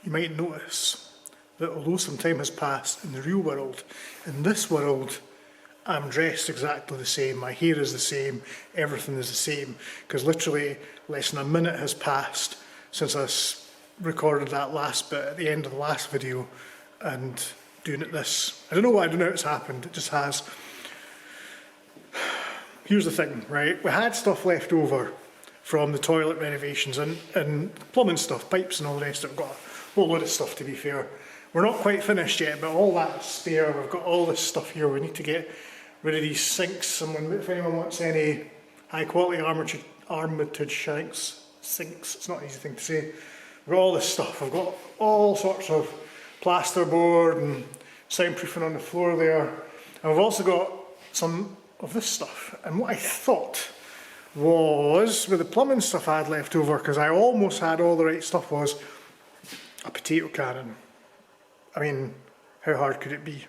you might notice that although some time has passed in the real world, in this world, I'm dressed exactly the same, my hair is the same, everything is the same, because literally less than a minute has passed since I recorded that last bit at the end of the last video and doing it this. I don't know how it's happened, it just has. Here's the thing, right? We had stuff left over from the toilet renovations and plumbing stuff, pipes and all the rest of it. We've got a whole load of stuff, to be fair. We're not quite finished yet, but all that's spare. We've got all this stuff here. We need to get rid of these sinks. If anyone wants any high quality armature sinks, it's not an easy thing to say. We've got all this stuff. We've got all sorts of plasterboard and soundproofing on the floor there. And we've also got some of this stuff. And what I thought was, with the plumbing stuff I had left over, because I almost had all the right stuff, was a potato cannon. I mean, how hard could it be?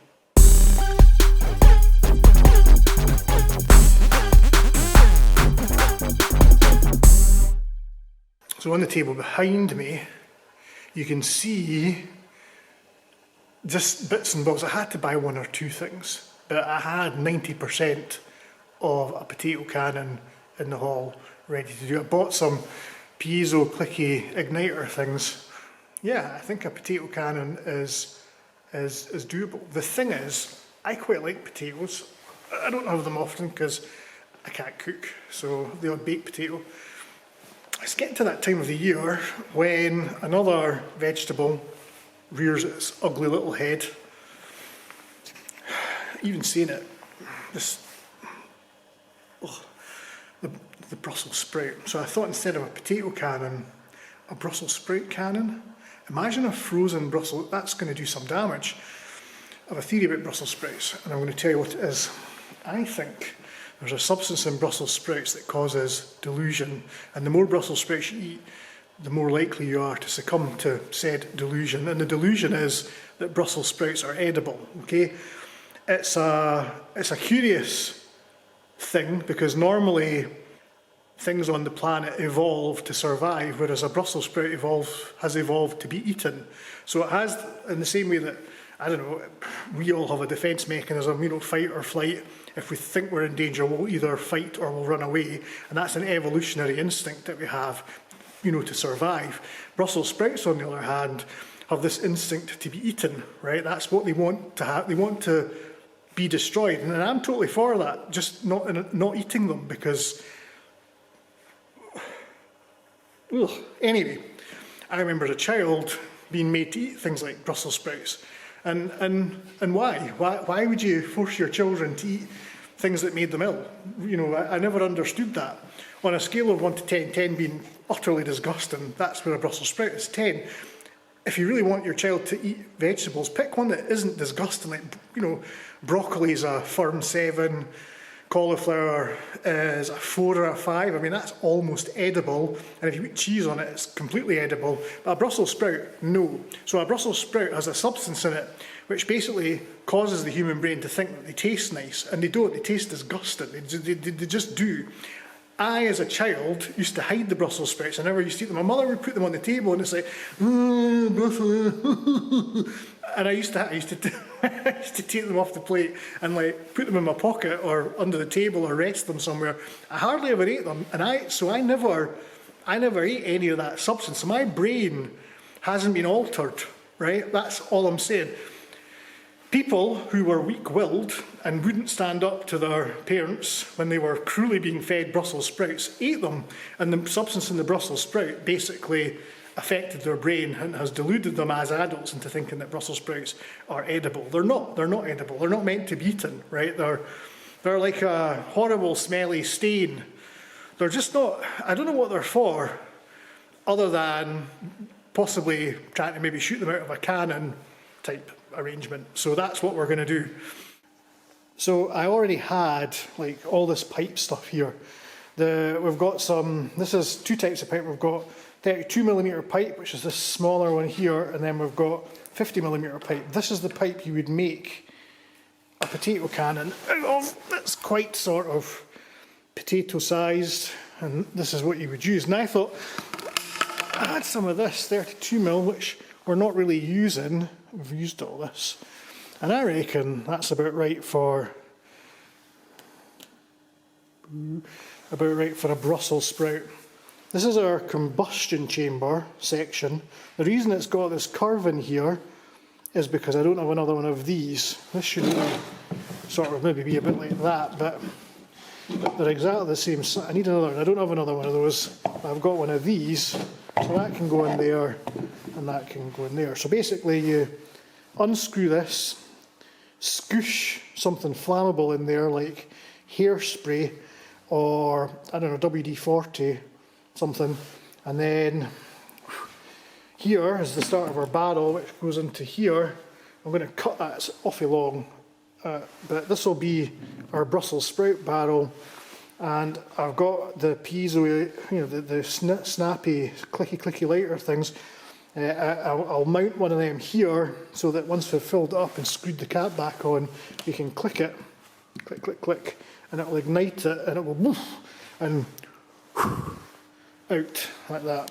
So on the table behind me, you can see just bits and bobs. I had to buy one or two things, but I had 90% of a potato cannon in the hall ready to do. I bought some piezo clicky igniter things. Yeah, I think a potato cannon is doable. The thing is, I quite like potatoes. I don't have them often because I can't cook, so the odd baked potato. It's getting to that time of the year when another vegetable rears its ugly little head. Even seeing it, the Brussels sprout. So I thought instead of a potato cannon, a Brussels sprout cannon. Imagine a frozen Brussels, that's going to do some damage. I have a theory about Brussels sprouts, and I'm going to tell you what it is. I think there's a substance in Brussels sprouts that causes delusion, and the more Brussels sprouts you eat, the more likely you are to succumb to said delusion. And the delusion is that Brussels sprouts are edible, okay? It's a curious thing, because normally things on the planet evolve to survive, whereas a Brussels sprout has evolved to be eaten. So it has, in the same way that, I don't know, we all have a defence mechanism, fight or flight. If we think we're in danger, we'll either fight or we'll run away. And that's an evolutionary instinct that we have, to survive. Brussels sprouts, on the other hand, have this instinct to be eaten, right? That's what they want to have. They want to be destroyed. And I'm totally for that, just not eating them, because... Ugh. Anyway, I remember as a child being made to eat things like Brussels sprouts. And why? Why would you force your children to eat things that made them ill? I never understood that. On a scale of 1 to 10, 10 being utterly disgusting, that's where a Brussels sprout is. 10. If you really want your child to eat vegetables, pick one that isn't disgusting. Like, broccoli is a firm 7, cauliflower is a 4 or a 5. I mean, that's almost edible. And if you put cheese on it, it's completely edible. But a Brussels sprout, no. So a Brussels sprout has a substance in it which basically causes the human brain to think that they taste nice. And they don't. They taste disgusting. They just do. I, as a child, used to hide the Brussels sprouts. I never used to eat them. My mother would put them on the table and it's like, Brussels. And I used to take them off the plate and put them in my pocket or under the table or rest them somewhere. I hardly ever ate them, and I never ate any of that substance. So my brain hasn't been altered, right? That's all I'm saying. People who were weak-willed and wouldn't stand up to their parents when they were cruelly being fed Brussels sprouts ate them, and the substance in the Brussels sprout basically affected their brain and has deluded them as adults into thinking that Brussels sprouts are edible. They're not edible. They're not meant to be eaten, right? They're like a horrible, smelly stain. They're just not, I don't know what they're for, other than possibly trying to maybe shoot them out of a cannon type arrangement. So that's what we're going to do. So I already had all this pipe stuff here. We've got this is 2 types of pipe. We've got 32mm pipe, which is this smaller one here, and then we've got 50mm pipe. This is the pipe you would make a potato cannon out of. It's quite sort of potato sized, and this is what you would use. And I thought I had some of this 32mm, which we're not really using. We've used all this. And I reckon that's about right for a Brussels sprout. This is our combustion chamber section. The reason it's got this curve in here is because I don't have another one of these. This should sort of maybe be a bit like that, but they're exactly the same size. I need another one. I don't have another one of those. I've got one of these, so that can go in there and that can go in there. So basically you unscrew this, scoosh something flammable in there like hairspray or, I don't know, WD-40 something, and then here is the start of our barrel, which goes into here. I'm going to cut that, it's awfully long, but this will be our Brussels sprout barrel, and I've got the piezo, the snappy clicky lighter things. I'll mount one of them here so that once we've filled it up and screwed the cap back on, we can click it, click, and it will ignite it, and it will woof, and out like that.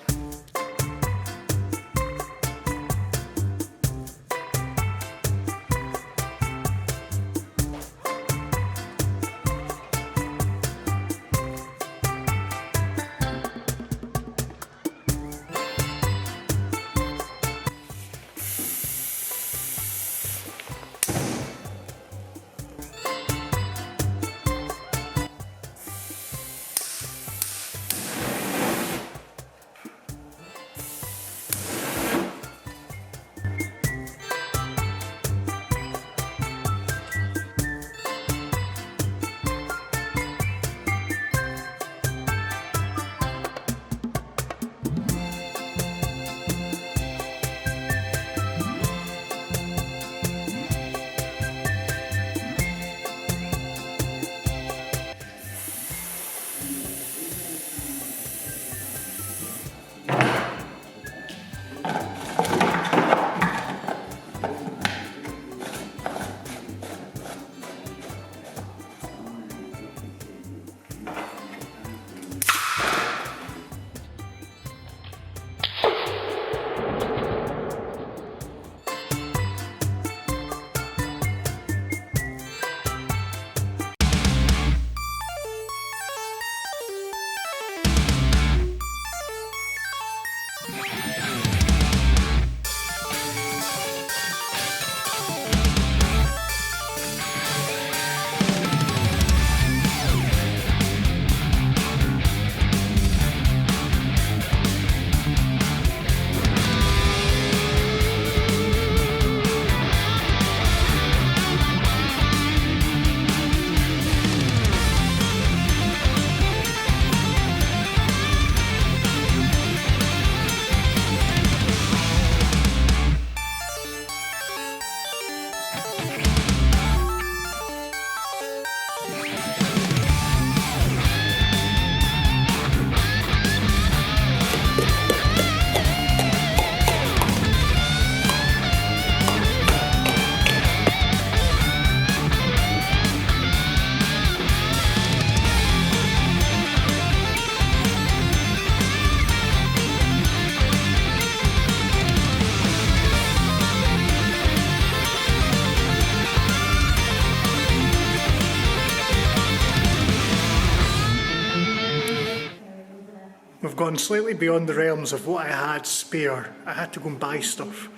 We've gone slightly beyond the realms of what I had spare. I had to go and buy stuff.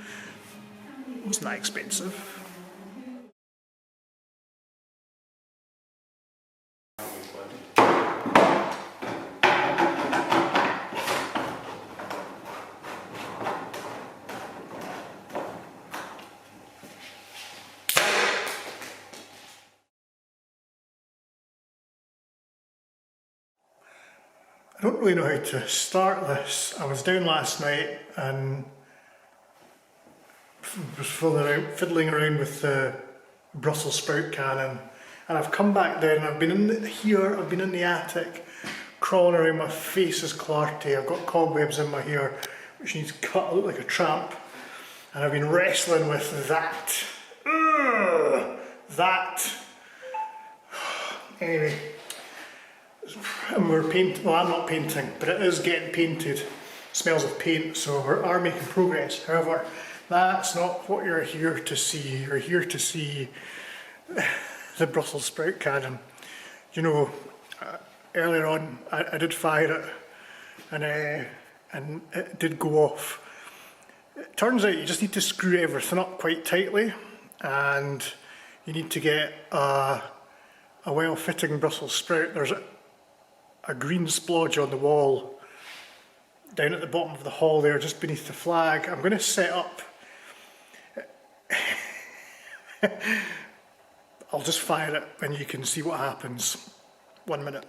It wasn't that expensive. I don't really know how to start this. I was down last night and was fiddling around with the Brussels sprout cannon, and I've come back down. I've been in here. I've been in the attic, crawling around. My face is clarty. I've got cobwebs in my hair, which needs cut. I look like a tramp, and I've been wrestling with that. That. Anyway. And we're painting, well, I'm not painting, but it is getting painted. smells of paint, so we are making progress. However, that's not what you're here to see. You're here to see the Brussels sprout cannon. You know, earlier on I did fire it and it did go off. It turns out you just need to screw everything up quite tightly, and you need to get a well-fitting Brussels sprout. There's a green splodge on the wall down at the bottom of the hall there, just beneath the flag. I'm going to set up. I'll just fire it and you can see what happens. 1 minute.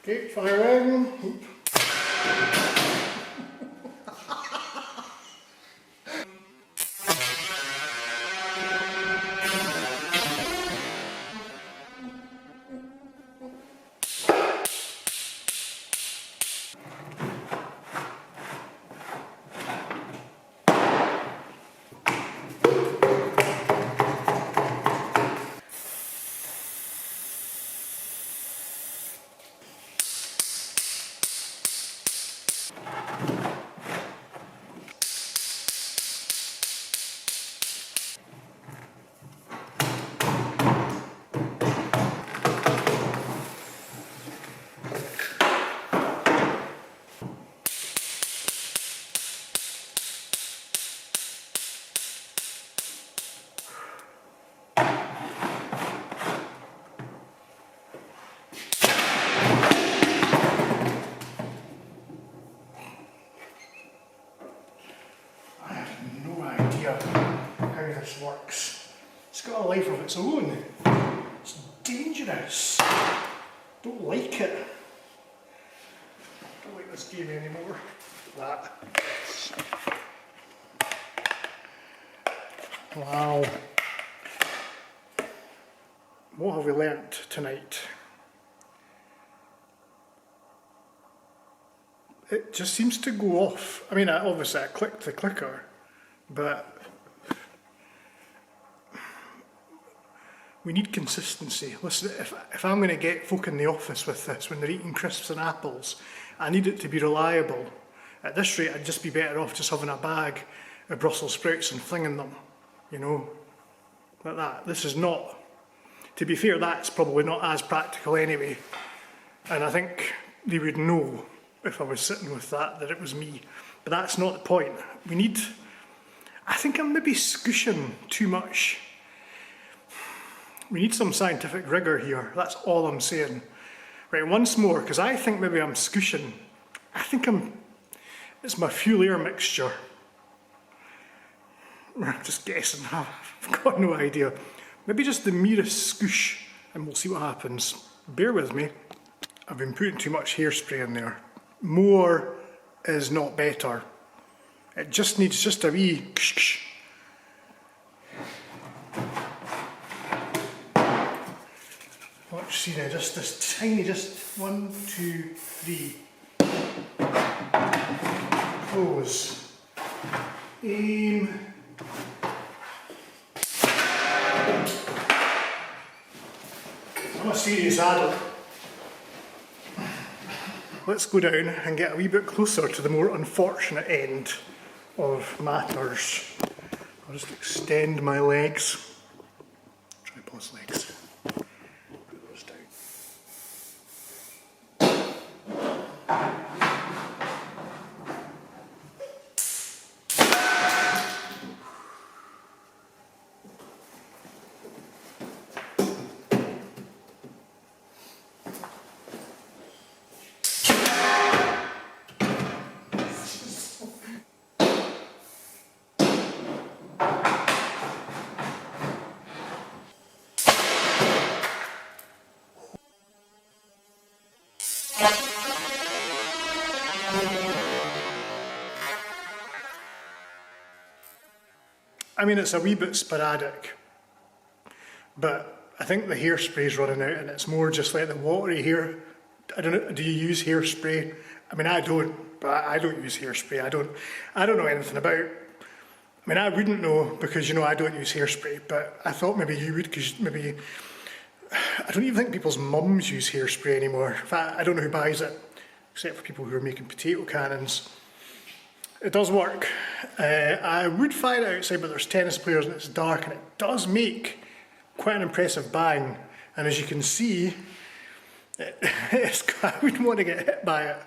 Okay, firing. How this works. It's got a life of its own. It's dangerous. Don't like it. Don't like this game anymore. That. Wow. What have we learnt tonight? It just seems to go off. I mean, obviously I clicked the clicker, but we need consistency. Listen, if I'm going to get folk in the office with this when they're eating crisps and apples, I need it to be reliable. At this rate, I'd just be better off just having a bag of Brussels sprouts and flinging them, you know, like that. This is not, to be fair, that's probably not as practical anyway. And I think they would know if I was sitting with that it was me. But that's not the point. We need, I think I'm maybe squishing too much. We need some scientific rigour here, that's all I'm saying. Right, once more, because I think maybe I'm squishing. I think it's my fuel air mixture. I'm just guessing, I've got no idea. Maybe just the merest squish and we'll see what happens. Bear with me, I've been putting too much hairspray in there. More is not better. It just needs just a wee ksh. Let's see now, just this tiny, just 1, 2, 3. Close. Aim. I'm a serious adult. Let's go down and get a wee bit closer to the more unfortunate end of matters. I'll just extend my legs. Tripod's legs. Put those down. I mean, it's a wee bit sporadic, but I think the hairspray's running out, and it's more just like the watery hair. I don't know. Do you use hairspray? I mean, I don't, but I don't use hairspray. I don't know anything about. I mean, I wouldn't know because I don't use hairspray, but I thought maybe you would, because maybe I don't even think people's mums use hairspray anymore. In fact, I don't know who buys it, except for people who are making potato cannons. It does work. I would fire it outside, but there's tennis players and it's dark, and it does make quite an impressive bang. And as you can see, I wouldn't want to get hit by it.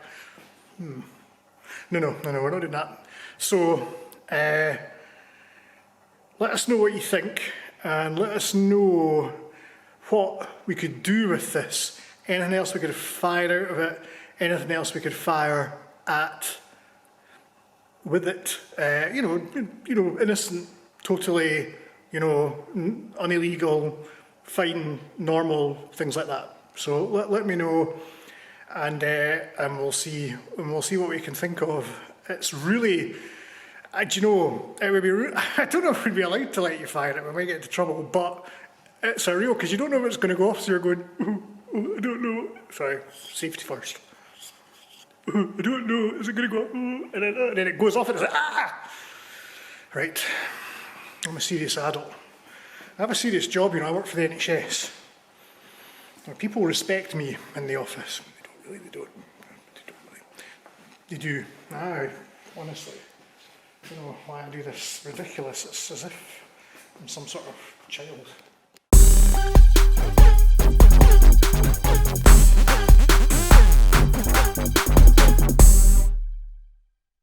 No, we're not doing that. So, let us know what you think, and let us know what we could do with this. Anything else we could fire out of it, anything else we could fire at with it. Innocent, totally, unillegal, fine, normal, things like that. So let me know, and we'll see what we can think of. It's really, it would be. I don't know if we'd be allowed to let you fire it. We might get into trouble, but it's a real, because you don't know if it's going to go off. So you're going, I don't know. Sorry, safety first. I don't know. Is it going to go? And then it goes off, and it's like Right. I'm a serious adult. I have a serious job. I work for the NHS. People respect me in the office. They don't. They do. Aye, honestly. I don't know why I do this ridiculous. It's as if I'm some sort of child.